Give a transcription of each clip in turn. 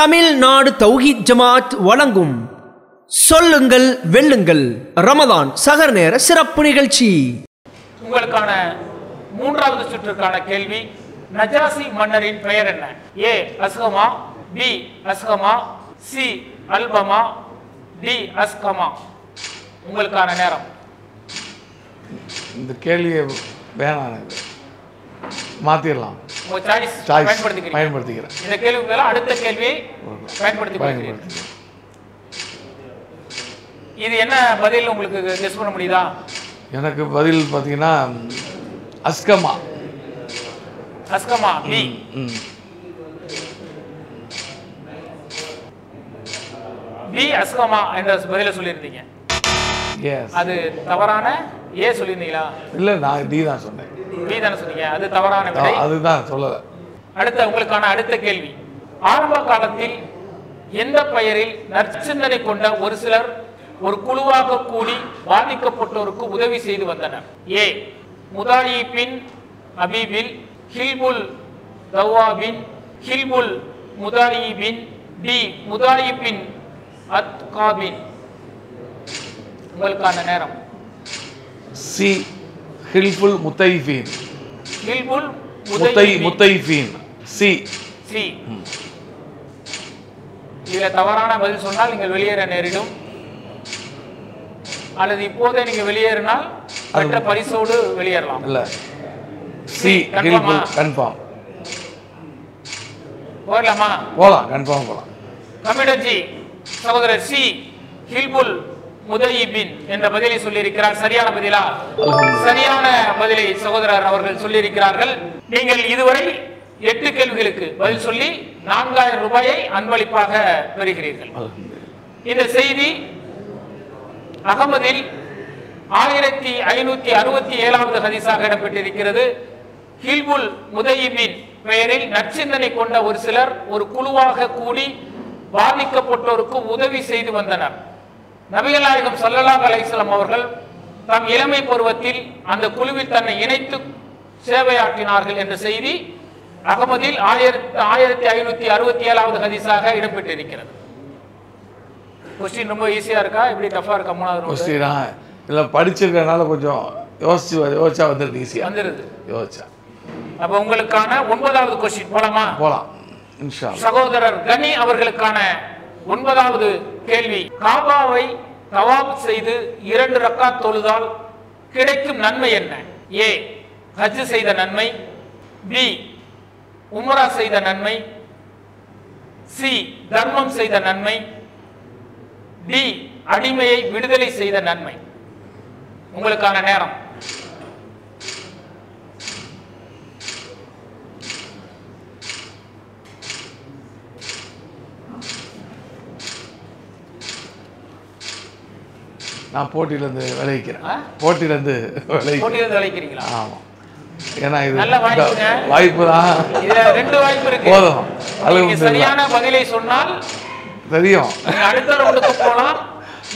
தமிழ்நாடு தௌஹீத் ஜமாத் வழங்கும் சொல்லுங்கள் வெல்லுங்கள் ரமதான் சஹர் நேர சிறப்பு நிகழ்ச்சி. உங்களுக்கான மூன்றாவது சுற்றுக்கான கேள்வி, நஜாசி மன்னரின் பெயர் என்ன? ஏ அஸ்கமா, பி அஸ்கமா, சி அல்பமா, டி அஸ்கமா. உங்களுக்கான நேரம். இந்த கேள்வியை வேணாம், மாத்திரலாம். உங்க சாய்ஸ் பயன்படுத்திக்கிறேன். இந்த கேள்விக்கு மேல அடுத்த கேள்வியை பயன்படுத்திக்கிறேன். இது என்ன பதில் உங்களுக்கு கெஸ் பண்ண முடியுதா? எனக்கு பதில் பார்த்தீங்கன்னா அஸ்கமா. அஸ்கமா பி. பி அஸ்கமா என்ற பதில சொல்லியிருந்தீங்க. அது தவறான. ஏ சொல்லியிருந்தீங்களா? இல்ல, நான் டி தான் சொன்னேன். பி தானே சொன்னீங்க, அது தவறான விடை. அதுதான் சொல்லல. அடுத்த உங்களுக்கான அடுத்த கேள்வி, ஆரம்ப காலத்தில் எந்த பெயரில் நற்சிந்தனை கொண்ட ஒரு சிலர் ஒரு குழுவாக கூடி பாதிக்கப்பட்டோருக்கு உதவி செய்து வந்தனர்? ஏ முதாயிபின் அபீபில், ஹில்புல் தவாபின், ஹில்புல் முதாயிபின், டி முதாயிபின் அத்காபின். உங்களுக்கான நேரம். சி ஹில்புல் முத்தைஃபீன். ஹில்புல் முத்தைஃபீன். சி. சி. இதுல தவறான பதில் சொன்னால் நீங்கள் வெளியேற நேரிடும், அல்லது இப்போதே நீங்க வெளியேறினால் மற்ற பரிசோடு வெளியேறலாம். இல்ல, சி ஹில்புல் கன்ஃபார்ம். போகலாமா? போலாம், கன்ஃபார்ம் போலாம். கமிடஜி சகோதரர் சி ஹில்புல் முதையிபின் என்ற பதிலை சொல்லியிருக்கிறார். சரியான பதிலா? சரியான பதிலை சகோதரர் அவர்கள் சொல்லியிருக்கிறார்கள். நீங்கள் இதுவரை 8 கேள்விகளுக்கு பதில் சொல்லி 4000 ரூபாயை அன்பளிப்பாக பெறுகிறீர்கள். இந்த செய்தி அகமதில் 1567வது ஹதீஸாக இடம்பெற்றிருக்கிறது. ஹில்புல் முதையிபின் பெயரில் நற்சிந்தனை கொண்ட ஒரு சிலர் ஒரு குழுவாக கூடி பாதிக்கப்பட்டோருக்கு உதவி செய்து வந்தனர். நபிகள் நாயகம் ஸல்லல்லாஹு அலைஹி வஸல்லம் அவர்கள் தம் இளமை பருவத்தில் அந்த குழுவில் தன்னை இணைத்து சேவையாற்றினார்கள் என்ற செய்தி அகமதில் 1567வது ஹதீஸாக இடம்பெற்றிருக்கிறது. கொஸ்டின் ரொம்ப ஈஸியா இருக்கா, எப்படி டஃபா இருக்கா? மூணாவது கொஸ்டினா இல்ல, படிச்சிருக்கனால கொஞ்சம் யோசிச்சா வந்துருது, ஈஸியா வந்துருது யோசிச்சா. அப்ப உங்களுக்கான 9வது கொஸ்டின் போலாமா? போலாம் இன்ஷா அல்லாஹ். சகோதரர் கனி அவர்களுக்கான 9வது கேள்வி, காபாவை தவாப் செய்து 2 ரக்காத் தொழுதால் கிடைக்கும் நன்மை என்ன? ஏ ஹஜ் செய்த நன்மை, பி உம்ரா செய்த நன்மை, சி தர்மம் செய்த நன்மை, டி அடிமையை விடுதலை செய்த நன்மை. உங்களுக்கான நேரம். நான் போட்டியிலேருந்து விளைவிக்கிறேன். விளைவிக்கிறீங்களா? ஆமாம், ஏன்னா இது நல்ல வாய்ப்பு தான். 2 வாய்ப்பு இருக்கு. போதும், நீங்க சரியான பதிலை சொன்னால் தெரியும், அடுத்த ரவுண்டுக்கு போலாம்.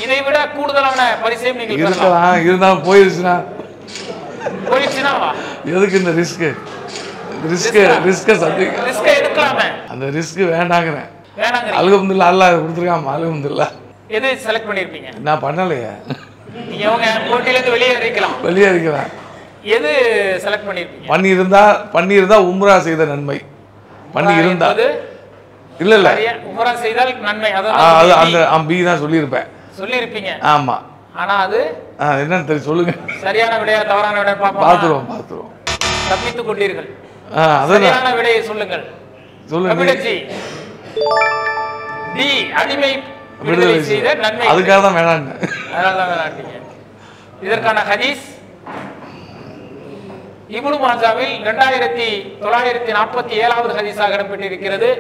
இதை விட கூடுதலான பரிசையும் நீங்கள் இருக்கலாம். இருந்தாலும் போயிருச்சுன்னா எதுக்கு இந்த ரிஸ்க் எடுக்கலாமே? அந்த ரிஸ்க் வேண்டாங்கிறேன். அல்ஹம்துலில்லாஹ், அல்லாஹ் கொடுத்துருக்காம. அல்ஹம்துலில்லாஹ். எது செலக்ட் பண்ணிருப்பீங்க? நான் பண்ணலையே. நீங்க உங்க போட்டியில இருந்து வெளியேறிக்கலாம். எது செலக்ட் பண்ணிருப்பீங்க? பண்ணியிருந்தா உம்ரா செய்த நன்மை. பண்ணியிருந்தா இல்ல உம்ரா செய்தால் நன்மை, அது அந்த பி தான் சொல்லியிருப்பீங்க. ஆமா, ஆனா அது என்னன்னு தெரியும், சொல்லுங்க. சரியான விடையா தவறான விடையா பாத்துருவோம். தப்பித்துக் கொண்டீர்கள். சரியான விடையை சொல்லுங்கள். சொல்லுங்க. டி அடிமை விடுதலை செய்த நன்மை. அதுக்காக தான் வேணாங்க. இதற்கான ஹதீஸ் இப்னு மாஜாவில் 2947வது ஹதீஸாக இடம்பெற்றிருக்கிறது.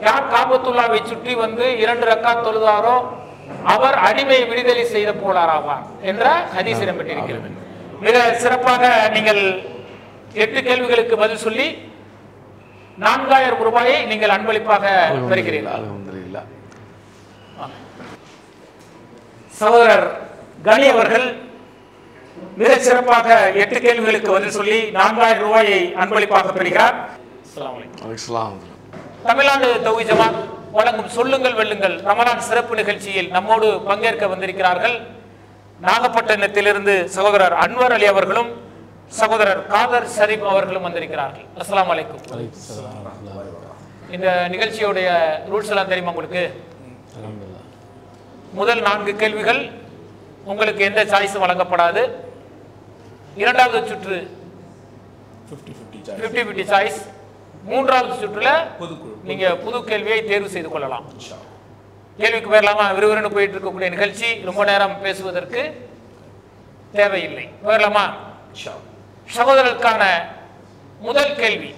யார் காபத்துல்லாவை சுற்றி வந்து 2 ரக்காத் தொழுதாரோ அவர் அடிமையை விடுதலை செய்த போலாராவார் என்ற ஹதீஸ் இடம்பெற்றிருக்கிறது. மிக சிறப்பாக நீங்கள் 8 கேள்விகளுக்கு பதில் சொல்லி 4000 ரூபாயை நீங்கள் அன்பளிப்பாக பெறுகிறீர்கள். சகோதரர் கனி அவர்கள் மிக சிறப்பாக 8 கேள்விகளுக்கு பதில் சொல்லி 4000 ரூபாயை அன்பளிப்பாக பெறுகிறார். அஸ்ஸலாமு அலைக்கும். தமிழ்நாடு தௌஹீத் ஜமாத் வழங்கும் சொல்லுங்கள் வெல்லுங்கள் ரமலான் சிறப்பு நிகழ்ச்சியில் நம்மோடு பங்கேற்க வந்திருக்கிறார்கள். நாகப்பட்டினத்திலிருந்து சகோதரர் அன்வர் அலி அவர்களும் சகோதரர் காதர் ஷரீப் அவர்களும் வந்திருக்கிறார்கள். அஸ்ஸலாமு அலைக்கும். இந்த நிகழ்ச்சியுடைய ரூல்ஸ் எல்லாம் தெரியுமா உங்களுக்கு? முதல் 4 கேள்விகள் உங்களுக்கு எந்த சாய்ஸும் வழங்கப்படாது. இரண்டாவது சுற்று 50-50 சாய்ஸ். மூன்றாவது சுற்றுல நீங்க புது கேள்வியை தேர்வு செய்து கொள்ளலாம். கேள்விக்கு போயிடலாமா? விறுவிறுன்னு போயிட்டு இருக்கக்கூடிய நிகழ்ச்சி, ரொம்ப நேரம் பேசுவதற்கு தேவையில்லை. போயிடலாமா? சகோதரருக்கான முதல் கேள்வி,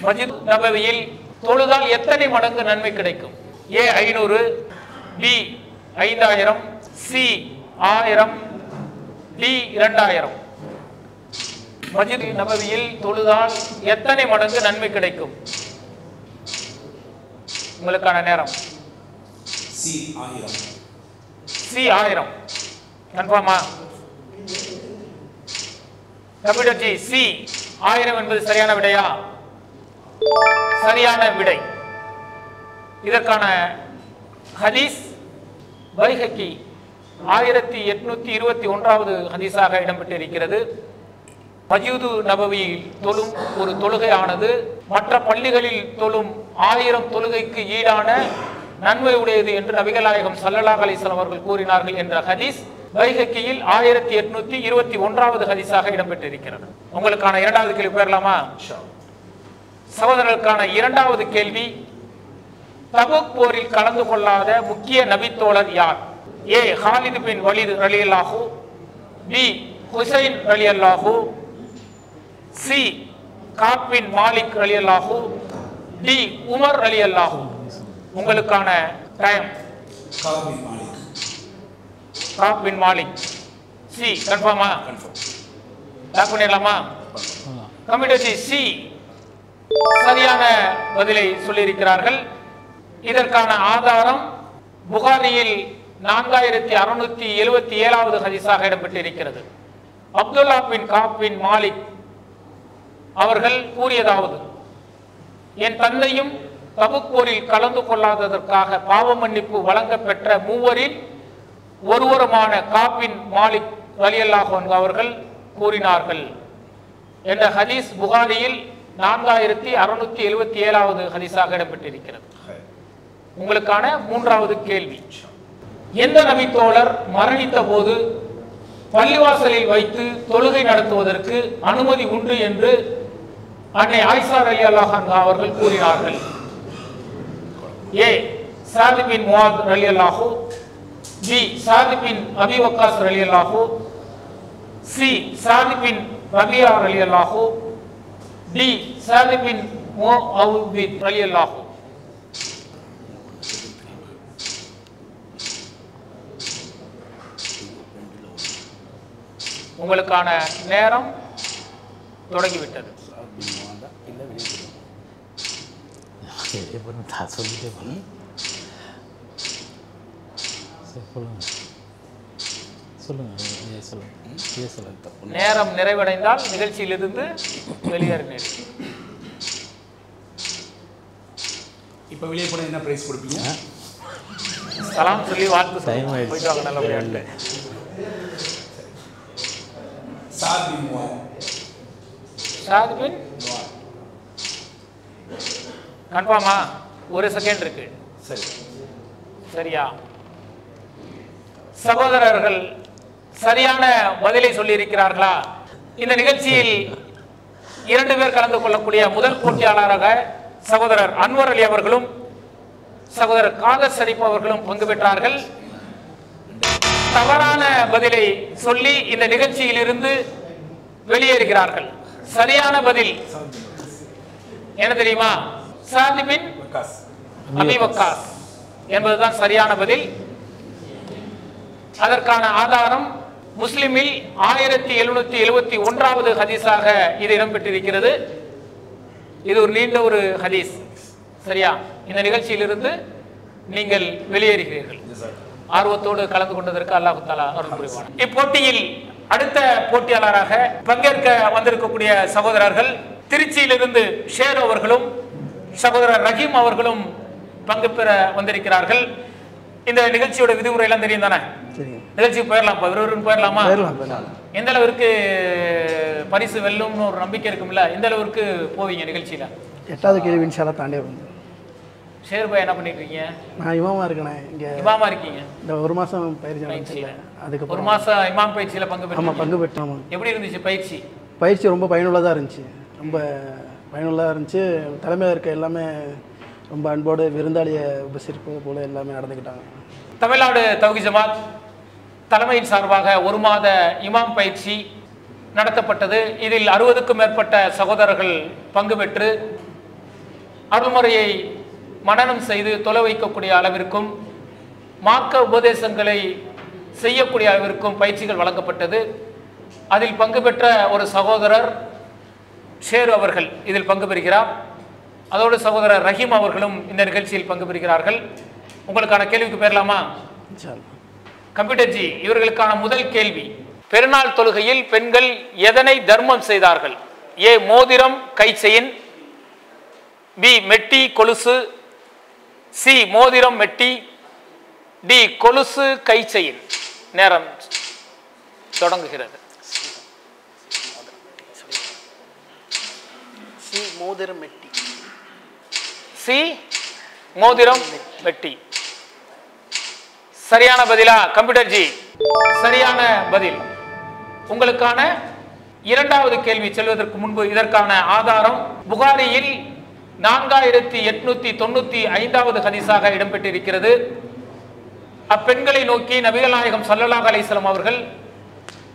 மஸ்ஜித் நபவியில் தொழுதால் எத்தனை மடங்கு நன்மை கிடைக்கும்? ஏ 500, பி 5000, சி 1000, டி 2000. மஸ்ஜித் நபவியில் தொழுதால் எத்தனை மடங்கு நன்மை கிடைக்கும்? உங்களுக்கான நேரம். சி 1000. சி 1000 கன்ஃபார்மா? கம்ப்யூட்டர் ஜி, சி 1000 என்பது சரியான விடையா? சரியான விடை. இதற்கான ஹதீஸ் பைஹக்கி 1821வது ஹதீஸாக இடம்பெற்றிருக்கிறது. மஸ்ஜிது நபவியில் தொழும் ஒரு தொழுகையானது மற்ற பள்ளிகளில் தொழும் 1000 தொழுகைக்கு ஈடான நன்மை உடையது என்று நபிகள் நாயகம் ஸல்லல்லாஹு அலைஹி வஸல்லம் அவர்கள் கூறினார்கள் என்ற ஹதீஸ் பைஹக்கியில் 1821வது ஹதீஸாக இடம்பெற்றிருக்கிறது. உங்களுக்கான இரண்டாவது கேள்வி போயிடலாமா? சகோதரர்களுக்கான இரண்டாவது கேள்வி, தபுக் போரில் கலந்து கொள்ளாத முக்கிய நபித்தோழர் யார்? ஏ ஹாலித் பின் வலீத் ரலியல்லாஹு, பி ஹுசைன் ரலியல்லாஹு, சி காப் பின் மாலிக் ரலியல்லாஹு, டி உமர் ரலியல்லாஹு. உங்களுக்கான டைம். காப் பின் மாலிக். காப் பின் மாலிக். சி கன்ஃபார்மா? லாக் பண்ணிடலாமா? கம்ப்யூட்டர் சி சரியான பதிலை சொல்லியிருக்கிறார்கள். இதற்கான ஆதாரம் புகாரியில் 4677வது ஹதீஸாக இடம்பெற்றிருக்கிறது. அப்துல்லா பின் காப் பின் மாலிக் அவர்கள் கூறியதாவது, என் தந்தையும் தபுக் போரில் கலந்து கொள்ளாததற்காக பாவ மன்னிப்பு வழங்க பெற்ற மூவரில் ஒருவருமான காப் பின் மாலிக் ரலியல்லாஹு அன்ஹு அவர்கள் கூறினார்கள் என்ற ஹதீஸ் புகாரியில் 4677வது ஹதீஸாக இடம்பெற்றிருக்கிறது. உங்களுக்கான மூன்றாவது கேள்வி, எந்த நபித்தோழர் மரணித்த போது பள்ளிவாசலில் வைத்து தொழுகை நடத்துவதற்கு அனுமதி உண்டு என்று அன்னை ஆயிஷா ரலியல்லாஹு அன்ஹா அவர்கள் கூறினார்கள்? ஏ சாத் பின் முஆத் ரலியல்லாஹு, பி சாத் பின் அபி வக்காஸ் ரலியல்லாஹு, சி சாத் பின் ரபியா ரலியல்லாஹு, டி சாத் பின் முஅவ்வித் ரலியல்லாஹு. உங்களுக்கான நேரம் தொடங்கிவிட்டது. நேரம் நிறைவடைந்தால் நிகழ்ச்சியிலிருந்து வெளியேறினேன். இப்போ வெளியே போனால் என்ன பிரைஸ் கொடுப்பீங்க? சலாம் சொல்லி வாழ்த்து போயிட்டு வாங்க நல்லபடியா. சாத் பின் முஆத். சாத் பின் கன்ஃபார்மா? ஒரு செகண்ட் இருக்கு. சரி, சரியா? சகோதரர்கள் சரியான பதிலை சொல்லி இருக்கிறார்களா? இந்த நிகழ்ச்சியில் 2 பேர் கலந்து கொள்ளக்கூடிய முதல் போட்டியாளராக சகோதரர் அன்வர் அலி அவர்களும் சகோதரர் காதர் ஷரீப் அவர்களும் பங்கு பெற்றார்கள். தவறான பதிலை சொல்லி இந்த நிகழ்ச்சியில் இருந்து வெளியேறுகிறார்கள். சரியான பதில் என்ன தெரியுமா? சாத் பின் அபி வக்காஸ் என்பதுதான் சரியான பதில். அதற்கான ஆதாரம் முஸ்லிமில் 1771வது ஹதீஸாக இது இடம்பெற்றிருக்கிறது. இது ஒரு நீண்ட ஒரு ஹதீஸ். சரியா? இந்த நிகழ்ச்சியிலிருந்து நீங்கள் வெளியேறுகிறீர்கள். ஆர்வத்தோடு கலந்து கொண்டதற்கு அல்லாஹ் தஆலா அருள் புரிவான். இப்போட்டியில் அடுத்த போட்டியாளராக பங்கேற்க வந்திருக்கக்கூடிய சகோதரர்கள் திருச்சியிலிருந்து ஷேர் அவர்களும் சகோதரர் ரஹீம் அவர்களும் பங்கு பெற வந்திருக்கிறார்கள். இந்த நிகழ்ச்சியோட விதிமுறை எல்லாம் தெரியும் தானே? நிகழ்ச்சிக்கு போயிடலாம், விறுவிறுன்னு போயிடலாமா? எந்த அளவிற்கு பரிசு வெல்லும்னு ஒரு நம்பிக்கை இருக்கும்ல, எந்த அளவிற்கு போவீங்க நிகழ்ச்சியில? 8வது கேள்வி இன்ஷால்லா தாண்டி வரும். ஷேர் பாய் என்ன பண்ணிட்டு இருக்கீங்க? நான் இமாமா இருக்கேன். இங்க இமாமா இருக்கீங்க. இந்த ஒரு மாசம் பயிற்சி, அதுக்கு ஒரு மாசம் இமாம் பயிற்சியில பங்கு பெற்றீங்க. ஆமா, பங்கு பெற்றோம். எப்படி இருந்துச்சு பயிற்சி? பயிற்சி ரொம்ப பயனுள்ளதா இருந்துச்சு. ரொம்ப பயனுள்ளதா இருந்துச்சு. தலைமையில் இருக்க எல்லாமே ரொம்ப அன்போடு விருந்தாளியை உபசரிப்பு போல எல்லாமே நடந்துக்கிட்டாங்க. தமிழ்நாடு தௌஹீத் ஜமாத் தலைமையின் சார்பாக ஒரு மாத இமாம் பயிற்சி நடத்தப்பட்டது. இதில் 60க்கும் மேற்பட்ட சகோதரர்கள் பங்கு பெற்று அருள்முறையை மனனம் செய்து தொலை வைக்கக்கூடிய அளவிற்கும் மார்க்க உபதேசங்களை செய்யக்கூடிய அளவிற்கும் பயிற்சிகள் வழங்கப்பட்டது. அதில் பங்கு பெற்ற ஒரு சகோதரர் ஷேரு அவர்கள் இதில் பங்கு பெறுகிறார். அதோடு சகோதரர் ரஹீம் அவர்களும் இந்த நிகழ்ச்சியில் பங்கு பெறுகிறார்கள். உங்களுக்கான கேள்விக்கு பெறலாமா? கம்ப்யூட்டர் ஜி, இவர்களுக்கான முதல் கேள்வி, பெருநாள் தொழுகையில் பெண்கள் எதனை தர்மம் செய்தார்கள்? ஏ மோதிரம் கை செயின், பி மெட்டி கொலுசு, சி மோதிரம் மெட்டி, டி கொலுசு கை செயின். நேரம் தொடங்குகிறது. சி மோதிரம் மெட்டி. சி மோதிரம் மெட்டி சரியான பதிலா? கம்ப்யூட்டர் ஜி, சரியான பதில். உங்களுக்கான இரண்டாவது கேள்வி செல்வதற்கு முன்பு இதற்கான ஆதாரம் புகாரியில் 4895வது ஹதீஸாக இடம்பெற்றிருக்கிறது. அப்பெண்களை நோக்கி நபிகள் நாயகம் ஸல்லல்லாஹு அலைஹி வஸல்லம் அவர்கள்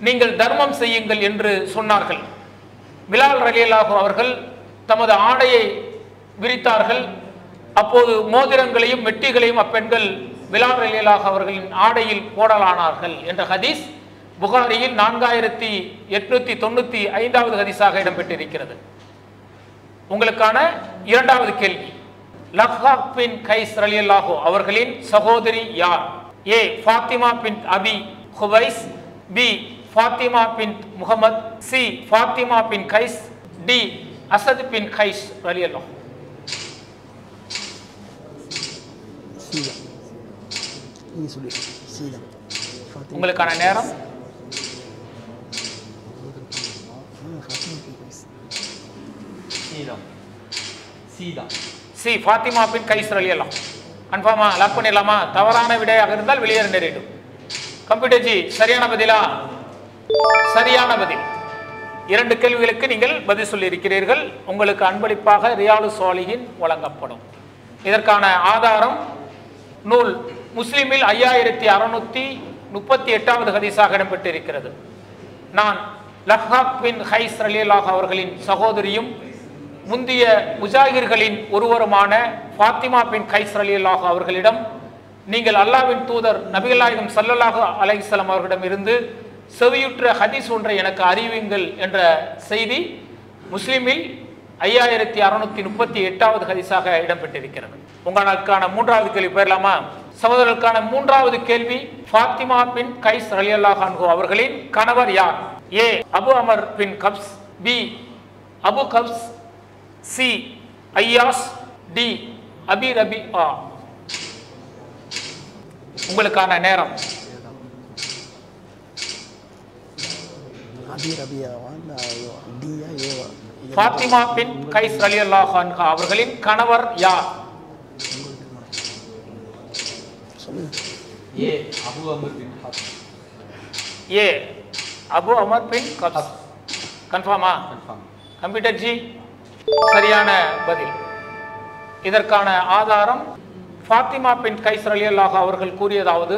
நீங்கள் தர்மம் செய்யுங்கள் என்று சொன்னார்கள். பிலால் ரலியல்லாஹு அவர்கள் தமது ஆடையை விரித்தார்கள். அப்போது மோதிரங்களையும் மெட்டிகளையும் அப்பெண்கள் பிலால் ரலியல்லாஹு அவர்களின் ஆடையில் போடலானார்கள் என்ற ஹதீஸ் புகாரியில் 4895வது ஹதீஸாக இடம்பெற்றிருக்கிறது. உங்களுக்கான இரண்டாவது கேள்வி, லஹ்ஹாக் பின் கைஸ் ரலியல்லாஹு அவர்களின் சகோதரி யார்? ஏ ஃபாத்திமா பின் அபி ஹுவைஸ், பி ஃபாத்திமா பின் முஹம்மத், சி ஃபாத்திமா பின் கைஸ், டி அசத் பின் கைஸ் ரலியல்லாஹு. உங்களுக்கான நேரம் சி ஃபாத்திமா பின் கைஸ் ரலியல்லாஹு. கன்ஃபார்மா? லாக் பண்ணிடலாமா? தவறான விடையாக இருந்தால் வெளியேற நேரிடும். கம்ப்யூட்டர் ஜி, சரியான பதிலா? சரியான பதில். 2 கேள்விகளுக்கு நீங்கள் பதில் சொல்லி இருக்கிறீர்கள். உங்களுக்கு அன்பளிப்பாக ரியாலு சாலிஹின் வழங்கப்படும். இதற்கான ஆதாரம் நூல் முஸ்லிமில் 5638வது ஹதீஸாக இடம்பெற்றிருக்கிறது. நான் லஹ்ஹாக் பின் கைஸ் ரலியல்லாஹு அவர்களின் சகோதரியும் முந்திய முஜாஹிர்களின் ஒருவருமான ஃபாத்திமா பின் கைஸ் ரலியல்லாஹு அவர்களிடம் நீங்கள் அல்லாஹ்வின் தூதர் நபிகள் நாயகம் ஸல்லல்லாஹு அலைஹி வஸல்லம் அவர்களிடம் இருந்து செவியுற்ற ஹதீஸ் ஒன்றை எனக்கு அறிவியுங்கள் என்ற செய்தி முஸ்லிமில் 5638வது ஹதீஸாக இடம்பெற்றிருக்கிறது. உங்களுக்கான மூன்றாவது கேள்வி பெறலாமா? சகோதரர்களுக்கான மூன்றாவது கேள்வி, ஃபாத்திமா பின் கைஸ் ரலியல்லாஹு அன்ஹு அவர்களின் கணவர் யார்? ஏ அபு அமர் பின் கப்ஸ், பி அபு கப்ஸ், சி ஐயாஸ், டி அபி ரபிஆ. உங்களுக்கான நேரம் ஃபாத்திமா பின் கைஸ் ரலியல்லாஹு அன்ஹா அவர்களின் கணவர் யார்? ஏ அபு அமர் பின் கப்ஸ். ஏ அபு அமர் பின் கப்ஸ். கன்ஃபார்மா? கம்ப்யூட்டர் ஜி, சரியான பதில். இதற்கான ஆதாரம் ஃபாத்திமா பின் கைஸ் ரலியல்லாஹு அவர்கள் கூறியதாவது,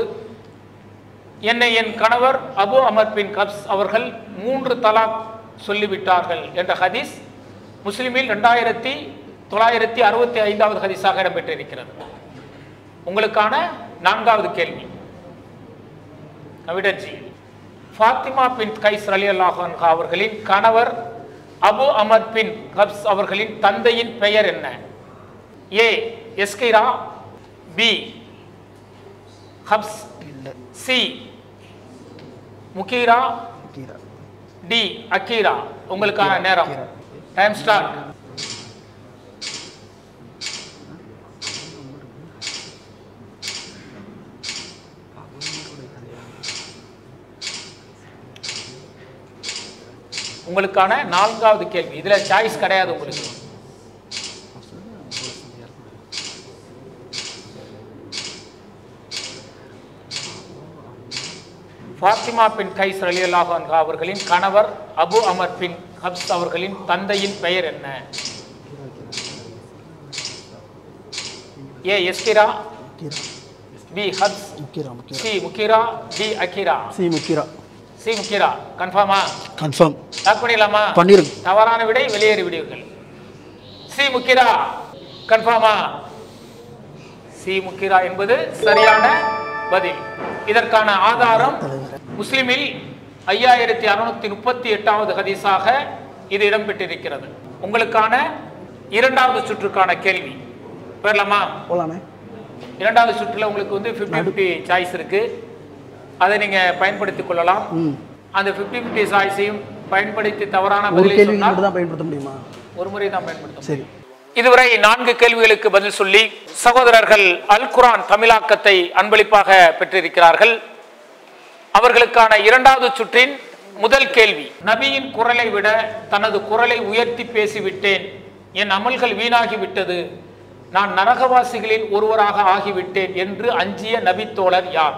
என்னை என் கணவர் அபு அமர் பின் கப்ஸ் அவர்கள் 3 தலாக் சொல்லிவிட்டார்கள் என்ற ஹதீஸ் முஸ்லிமில் 2965வது ஹதீஸாக இடம்பெற்றிருக்கிறது. உங்களுக்கான 4வது கேள்வி, கம்ப்யூட்டர் ஜி, ஃபாத்திமா பின் கைஸ் ரலியல்லாஹு அன்ஹா அவர்களின் கணவர் அபு அமர் பின் கப்ஸ் அவர்களின் தந்தையின் பெயர் என்ன? ஏ எஸ்கிரா, பி ஹப்ஸ், சி முகீரா, டி அக்கீரா. உங்களுக்கான நேரம் டைம் ஸ்டார்ட். உங்களுக்கான 4வது கேள்வி. இதுல சாய்ஸ் கிடையாது உங்களுக்கு. ஃபாத்திமா பின் கைஸ் ரலியல்லாஹு அன்ஹா அவர்களின் கணவர் அபு அமர் பின் ஹப்ஸ் அவர்களின் தந்தையின் பெயர் என்ன? ஏ எஸ்கிரா, பி ஹப்ஸ், C முக்கிரா, D Akira. C முக்கிரா. C முக்கிரா. கன்ஃபார்மா? கன்ஃபார்ம். லாக் பண்ணிடலாமா? பண்ணிருங்க. தவறான விடை, வெளியேறி விடுவீர்கள். சி முக்கிரா. கன்ஃபார்மா? சி முக்கிரா என்பது சரியான பதில். இதற்கான ஆதாரம் முஸ்லிமில் 5638வது ஹதீஸாக இது இடம்பெற்றிருக்கிறது. உங்களுக்கான 2வது சுற்றுக்கான கேள்வி பெறலாமா? போலாமே. 2வது சுற்றுல உங்களுக்கு 50-50 சாய்ஸ் இருக்கு. அதை நீங்க பயன்படுத்திக் கொள்ளலாம். அந்த 50-50 சாய்ஸையும் பயன்படுத்தி தவறான பதிலை சொன்னால் தான் பயன்படுத்த முடியுமா? ஒரு முறை தான் பயன்படுத்த. சரி. இதுவரை 4 கேள்விகளுக்கு பதில் சொல்லி சகோதரர்கள் அல் குர்ஆன் தமிழாக்கத்தை அன்பளிப்பாக பெற்றிருக்கிறார்கள். அவர்களுக்கான 2வது சுற்றின் முதல் கேள்வி. நபியின் குரலை விட தனது குரலை உயர்த்தி பேசிவிட்டேன், என் அமல்கள் வீணாகிவிட்டது, நான் நரகவாசிகளில் ஒருவராக ஆகிவிட்டேன் என்று அஞ்சிய நபி தோழர் யார்?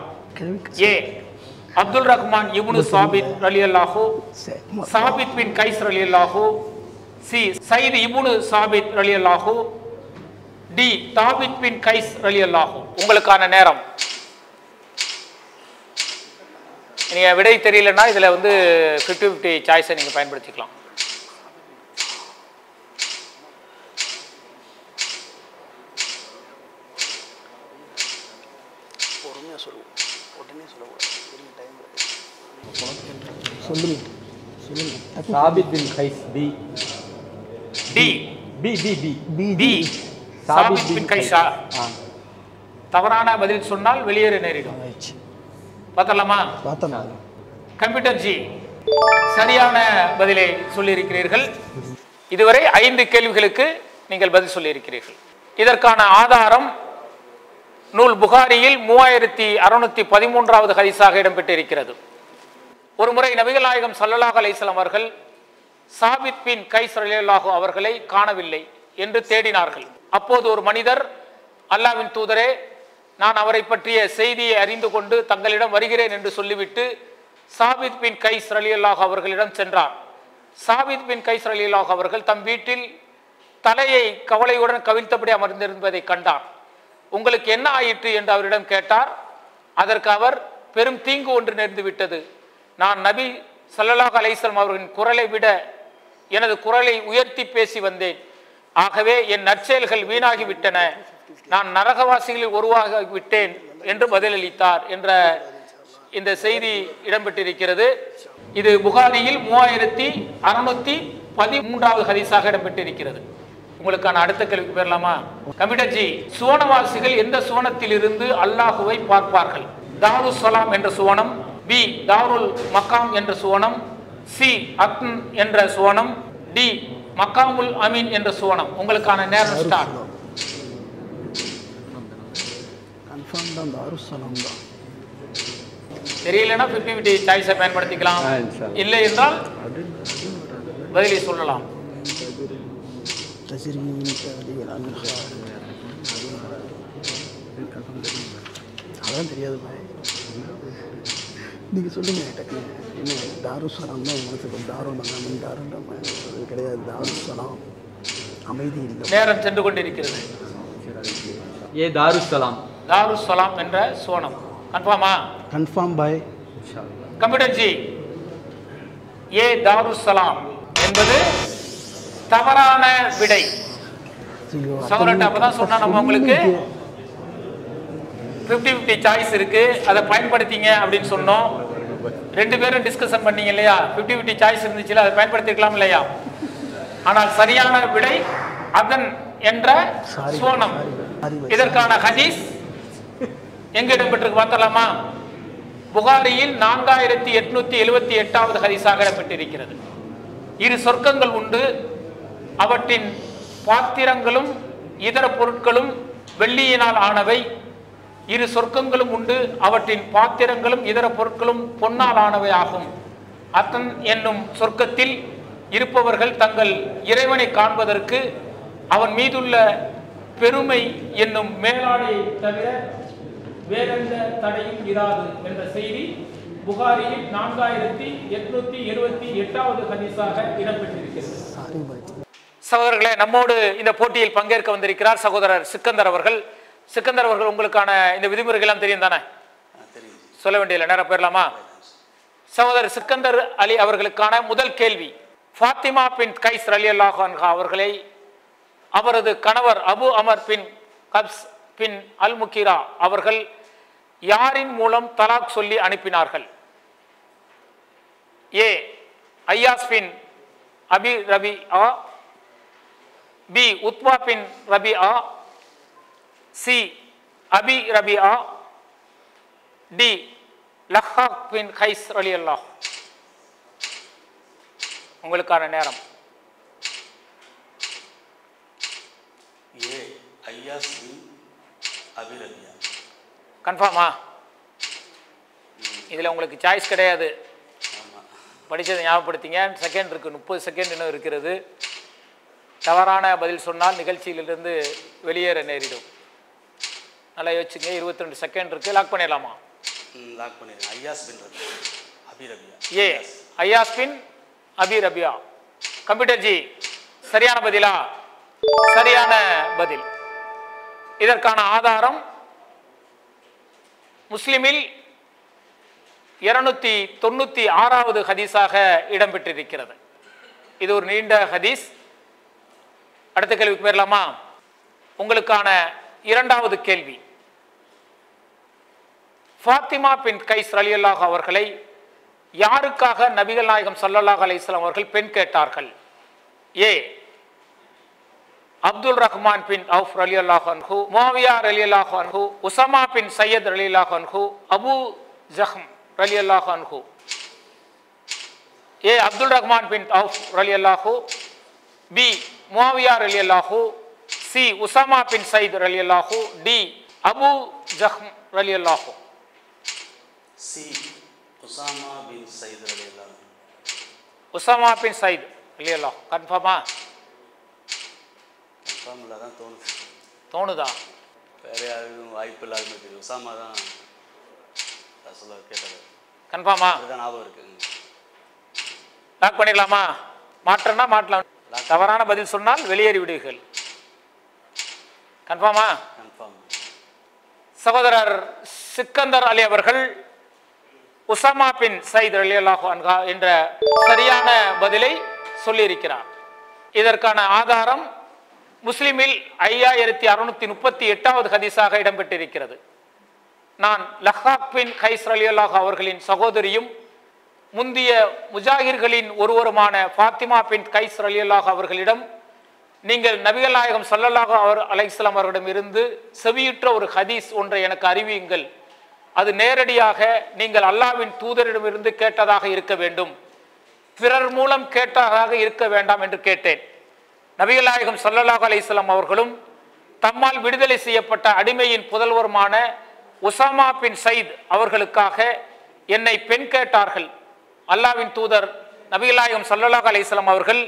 ஏ அப்துல் ரஹ்மான் இப்னு சாபித் ரலியல்லாஹு, சாபித் பின் கைஸ் ரலியல்லாஹு, சி சயீத் இப்னு சாபித் ரலியல்லாஹு, டி தாபித் பின் கைஸ் ரலியல்லாஹு. உங்களுக்கான நேரம். நீங்க விடை தெரியலன்னா இதுல 50-50 சாய்ஸை நீங்க பயன்படுத்திக்கலாம். சாபித் பின் கைஸ். B. D. B B B D சாபித் பின் கைஸா? தவறான பதில் சொன்னால் வெளியேற நேரிடும். பார்த்தலாமா? கம்ப்யூட்டர் ஜி சரியான பதிலை சொல்லியிருக்கிறீர்கள். இதுவரை 5 கேள்விகளுக்கு நீங்கள் பதில் சொல்லியிருக்கிறீர்கள். இதற்கான ஆதாரம் நூல் புகாரியில் 3613வது ஹதீஸாக இடம்பெற்றிருக்கிறது. ஒரு முறை நபிகள் நாயகம் ஸல்லல்லாஹு அலைஹி வஸல்லம் அவர்கள் சாபித் பின் கைஸ் ரலியல்லாஹு அவர்களை காணவில்லை என்று தேடினார்கள். அப்போது ஒரு மனிதர், அல்லாஹ்வின் தூதரே, நான் அவரை பற்றிய செய்தியை அறிந்து கொண்டு தங்களிடம் வருகிறேன் என்று சொல்லிவிட்டு சாபித் பின் கைஸ் ரலியல்லாஹு அவர்களிடம் சென்றார். சாபித் பின் கைஸ் ரலியல்லாஹு அவர்கள் தம் வீட்டில் தலையை கவலையுடன் கவிழ்த்தபடி அமர்ந்திருப்பதை கண்டார். உங்களுக்கு என்ன ஆயிற்று என்று அவரிடம் கேட்டார். அதற்கு அவர், பெரும் தீங்கு ஒன்று நேர்ந்து விட்டது, நான் நபி ஸல்லல்லாஹு அலைஹி வஸல்லம் அவர்களின் குரலை விட எனது குரலை உயர்த்தி பேசி வந்தேன், ஆகவே என் நற்செயல்கள் வீணாகிவிட்டன, நான் நரகவாசிகளில் ஒருவாக விட்டேன் என்று பதிலளித்தார் என்ற இந்த செய்தி இடம்பெற்றிருக்கிறது. இது புகாரியில் 3613வது ஹதீஸாக இடம்பெற்றிருக்கிறது. உங்களுக்கான அடுத்த கேள்விக்கு பெறலாமா? கம்ப்யூட்டர் ஜி, சுவனவாசிகள் எந்த சுவனத்திலிருந்து அல்லாஹுவை பார்ப்பார்கள்? தாருஸ் ஸலாம் என்ற சுவனம், பி தாருல் மக்காம் என்ற சுவனம், சி அக்ன் என்ற சுவனம், டி மக்காமுல் அமீன் என்ற சுவனம். உங்களுக்கான நேரம் ஸ்டார்ட். கன்ஃபார்ம் தான் தாருஸ் ஸலாம் தான். தெரியலனா 50-50 சாய்ஸை பயன்படுத்திக்கலாம். இல்லை என்றால் பதிலை சொல்லலாம். அதான் தெரியாது. நீங்க சொல்லுங்க. என்ன தாருஸ் ஸலாம் தான் மனசுக்கு தாருல் மகாமின் தாருல் கிடையாது. தாருஸ் ஸலாம் அமைதி இல்லை. நேரம் சென்று கொண்டிருக்கிறது. ஏ தாருஸ் ஸலாம். தாருஸ் ஸலாம் என்ற சுவனம். கன்ஃபார்மா? கன்ஃபார்ம் பை கம்ப்யூட்டர் ஜி, ஏ தாருஸ் ஸலாம் என்பது தவறான விடை. சௌரட் அப்பதான் சொன்னா நம்ம உங்களுக்கு 50-50 சாய்ஸ் இருக்கு, அதை பயன்படுத்திங்க அப்படின்னு சொன்னோம். 2 பேரும் டிஸ்கஷன் பண்ணீங்க இல்லையா? 50-50 சாய்ஸ் இருந்துச்சு, அதை பயன்படுத்திக்கலாம் இல்லையா? ஆனால் சரியான விடை அதன் என்ற சுவனம். இதற்கான ஹதீஸ் எங்க இடம்பெற்றிருக்கு பார்த்தலாமா? புகாரியில் 4878வது ஹதீஸாக இடம்பெற்றிருக்கிறது. 2 சொர்க்கங்கள் உண்டு, அவற்றின் பாத்திரங்களும் இதர பொருட்களும் வெள்ளியினால் ஆனவை. 2 சொர்க்கங்களும் உண்டு, அவற்றின் பாத்திரங்களும் இதர பொருட்களும் பொன்னால் ஆனவை ஆகும். அத்தன் என்னும் சொர்க்கத்தில் இருப்பவர்கள் தங்கள் இறைவனை காண்பதற்கு அவன் மீதுள்ள பெருமை என்னும் மேலாடையை தவிர வேறெந்த தடையும் இராது என்ற செய்தி புகாரியில் 4878வது ஹதீஸாக இடம்பெற்றிருக்கிறது. சகோதரர்களே, நம்மோடு இந்த போட்டியில் பங்கேற்க வந்திருக்கிறார் சகோதரர் சிக்கந்தர் அவர்கள். சிக்கந்தர் அவர்கள், உங்களுக்கான இந்த விதிமுறைகள் எல்லாம் தெரியும் தானே? சொல்ல வேண்டிய நேரம் போயிடலாமா? சகோதரர் சிக்கந்தர் அலி அவர்களுக்கான முதல் கேள்வி, ஃபாத்திமா பின் கைஸ் ரலியல்லாஹு அன்ஹா அவர்களை அவரது கணவர் அபு அமர் பின் கப்ஸ் பின் அல் முகீரா அவர்கள் யாரின் மூலம் தலாக் சொல்லி அனுப்பினார்கள்? ஏ ஐயாஸ் பின் அபி ரபிஆ, பி உத்வா பின் ரபிஆ, சி அபி ரபிஆ, டி லஹாக் பின் கைஸ் ரலியல்லாஹு. உங்களுக்கான நேரம். ஏ ஐயாஸ் பின் அபி ரபிஆ. கன்ஃபார்மா? இதில் உங்களுக்கு சாய்ஸ் கிடையாது. படித்ததை ஞாபகப்படுத்திங்க. செகண்ட் இருக்கு, 30 செகண்ட் இன்னும் இருக்கிறது. தவறான பதில் சொன்னால் நிகழ்ச்சியிலிருந்து வெளியேற நேரிடும். நல்லா யோசிச்சுங்க. 22 செகண்ட் இருக்கு. லாக் பண்ணிடலாமா? லாக் பண்ணிடுங்க. ஐயாஸ் பின் அபி ரபிஆ. ஏ ஐயாஸ் பின் அபி ரபிஆ. கம்ப்யூட்டர் ஜி, சரியான பதிலா? சரியான பதில். இதற்கான ஆதாரம் முஸ்லிமில் 296வது ஹதீஸாக இடம்பெற்றிருக்கிறது. இது ஒரு நீண்ட ஹதீஸ். அடுத்த கேள்விக்கு போயிடலாமா? உங்களுக்கான இரண்டாவது கேள்வி, ஃபாத்திமா பின் கைஸ் ரலியல்லாஹு அவர்களை யாருக்காக நபிகள் நாயகம் ஸல்லல்லாஹு அலைஹி வஸல்லம் அவர்கள் பெண் கேட்டார்கள்? ஏ அப்துல் ரஹ்மான் பின் அவுஃப் ரலியல்லாஹு அன்ஹு, முஆவியா ரலியல்லாஹு அன்ஹு, உஸமா பின் சையத் ரலியல்லாஹு அன்ஹு, அபு ஜஹம் ரலியல்லாஹு அன்ஹு. ஏ அப்துல் ரஹ்மான் பின் அவுஃப் ரலியல்லாஹு, பி முஆவியா ரலியல்லாஹு, சி உஸமா பின் சையத் ரலியல்லாஹு, டி அபு ஜஹம் ரலியல்லாஹு. சி உஸாமா பின் சையத் ரலியல்லாஹு. உஸாமா பின் சையத் ரலியல்லாஹு. கன்ஃபார்மா? கன்ஃபார்மில் தான் தோணுதா? வேறு யாருக்கும் வாய்ப்பு இல்லாத மாதிரி உஸாமா தான் சொல்ல கேட்டது. கன்ஃபார்மா? அதுதான் ஞாபகம் இருக்குங்க. லாக் பண்ணிடலாமா? மாற்றம்னா மாற்றலாம். தவறான பதில் சொன்னால் வெளியேறி விடுவீர்கள். கன்ஃபார்மா? கன்ஃபார்ம். சகோதரர் சிக்கந்தர் அலி அவர்கள் உஸாமா பின் சையத் ரலியல்லாஹு அன்ஹு என்ற சரியான பதிலை சொல்லியிருக்கிறார். இதற்கான ஆதாரம் முஸ்லிமில் 5638வது ஹதீஸாக இடம்பெற்றிருக்கிறது. நான் லஹாக் பின் கைஸ் ரலியல்லாஹு அவர்களின் சகோதரியும் முந்திய முஜாஹிர்களின் ஒருவருமான ஃபாத்திமா பின் கைஸ் ரலியல்லாஹு அவர்களிடம் நீங்கள் நபிகள் நாயகம் ஸல்லல்லாஹு அலைஹி வஸல்லம் அவர்களிடம் இருந்து செவியுற்ற ஒரு ஹதீஸ் ஒன்றை எனக்கு அறிவியுங்கள். அது நேரடியாக நீங்கள் அல்லாஹ்வின் தூதரிடமிருந்து கேட்டதாக இருக்க வேண்டும், பிறர் மூலம் கேட்டதாக இருக்க வேண்டாம் என்று கேட்டேன். நபிகள் நாயகம் ஸல்லல்லாஹு அலைஹி வஸல்லம் அவர்களும் தம்மால் விடுதலை செய்யப்பட்ட அடிமையின் புதல்வருமான உஸாமா பின் சைத் அவர்களுக்காக என்னை பெண் கேட்டார்கள். அல்லாஹ்வின் தூதர் நபிகள் நாயகம் ஸல்லல்லாஹு அலைஹி வஸல்லம் அவர்கள்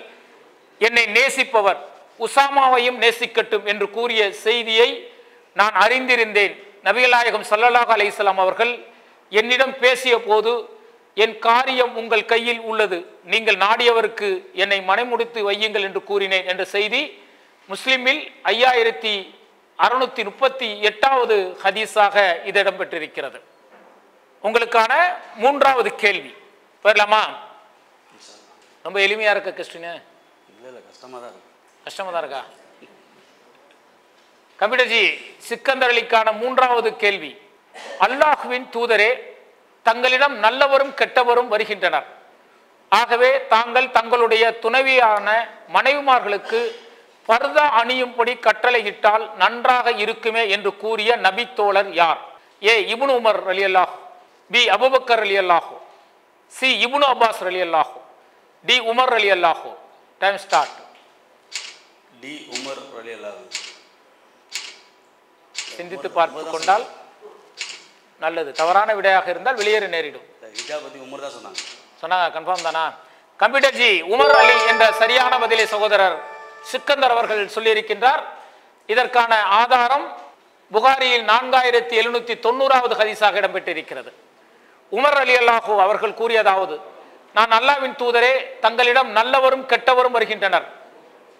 என்னை நேசிப்பவர், உஸாமாவையும் நேசிக்கட்டும் என்று கூறிய செய்தியை நான் அறிந்திருந்தேன். நபிகள் நாயகம் ஸல்லல்லாஹு அலைஹி வஸல்லம் அவர்கள் என்னிடம் பேசிய போது, என் காரியம் உங்கள் கையில் உள்ளது, நீங்கள் நாடியவருக்கு என்னை மனைமுடித்து வையுங்கள் என்று கூறினேன் என்ற செய்தி முஸ்லிமில் 5638வது ஹதீஸாக இது இடம்பெற்றிருக்கிறது. உங்களுக்கான மூன்றாவது கேள்வி போயிடலாமா? ரொம்ப எளிமையா இருக்க கொஸ்டின். இல்லை கஷ்டமாக தான் இருக்கு. கஷ்டமா தான் இருக்கா? கம்ப்யூட்டர் ஜி, சிக்கந்தர் அலிக்கான மூன்றாவது கேள்வி, அல்லாஹ்வின் தூதரே, தங்களிடம் நல்லவரும் கெட்டவரும் வருகின்றனர். ஆகவே தாங்கள் தங்களுடைய துணைவியான மனைவிமார்களுக்கு பர்தா அணியும்படி கட்டளையிட்டால் நன்றாக இருக்குமே என்று கூறிய நபி தோழர் யார்? ஏ இப்னு உமர் ரலியல்லாஹு, பி அபூபக்கர் ரலியல்லாஹு, சி இப்னு அப்பாஸ் ரலியல்லாஹு, டி உமர் ரலியல்லாஹு. Time start. டி உமர் ரலியல்லாஹு. சிந்தித்து பார்த்து கொண்டால் நல்லது. தவறான விடையாக இருந்தால் வெளியேற நேரிடும். ஹிஜாப் பற்றி உமர் தான் சொன்னாங்க. சொன்னாங்க. கன்ஃபார்ம் தானா? கம்ப்யூட்டர் ஜி உமர் அலி என்ற சரியான பதிலை சகோதரர் சிக்கந்தர் அவர்கள் சொல்லியிருக்கின்றார். இதற்கான ஆதாரம் புகாரியில் 4790வது ஹதீஸாக இடம்பெற்றிருக்கிறது. உமர் அலி அல்லாஹு அவர்கள் கூறியதாவது, நான் அல்லாஹ்வின் தூதரே, தங்களிடம் நல்லவரும் கெட்டவரும் வருகின்றனர்.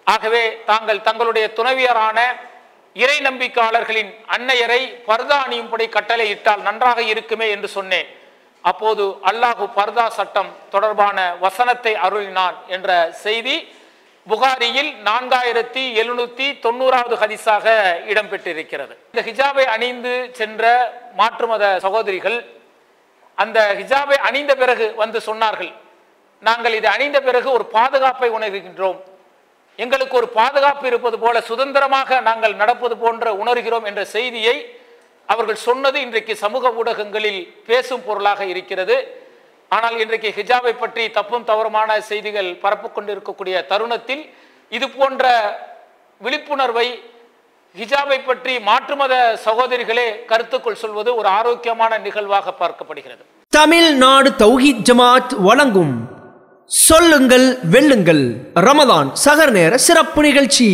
ஆகவே தாங்கள் தங்களுடைய துணைவியரான இறை நம்பிக்கையாளர்களின் அன்னையரை பர்தா அணியும்படி கட்டளை இட்டால் நன்றாக இருக்குமே என்று சொன்னேன். அப்போது அல்லாஹு பர்தா சட்டம் தொடர்பான வசனத்தை அருளினான் என்ற செய்தி புகாரியில் 4790வது ஹதீஸாக இடம்பெற்றிருக்கிறது. இந்த ஹிஜாபை அணிந்து சென்ற மாற்று மத சகோதரிகள் அந்த ஹிஜாபை அணிந்த பிறகு வந்து சொன்னார்கள், நாங்கள் இது அணிந்த பிறகு ஒரு பாதுகாப்பை உணர்கின்றோம், எங்களுக்கு ஒரு பாதுகாப்பு இருப்பது போல சுதந்திரமாக நாங்கள் நடப்பது போன்ற உணர்கிறோம் என்ற செய்தியை அவர்கள் சொன்னது இன்றைக்கு சமூக ஊடகங்களில் பேசும் பொருளாக இருக்கிறது. ஆனால் இன்றைக்கு ஹிஜாபை பற்றி தப்பும் தவறுமான செய்திகள் பரப்பு கொண்டிருக்கக்கூடிய தருணத்தில் இது போன்ற விழிப்புணர்வை ஹிஜாபை பற்றி மாற்று மத சகோதரிகளே கருத்துக்குள் சொல்வது ஒரு ஆரோக்கியமான நிகழ்வாக பார்க்கப்படுகிறது. தமிழ்நாடு தௌஹீத் ஜமாத் வழங்கும் சொல்லுங்கள் வெல்லுங்கள் ரமதான் சஹர் நேர சிறப்பு நிகழ்ச்சி.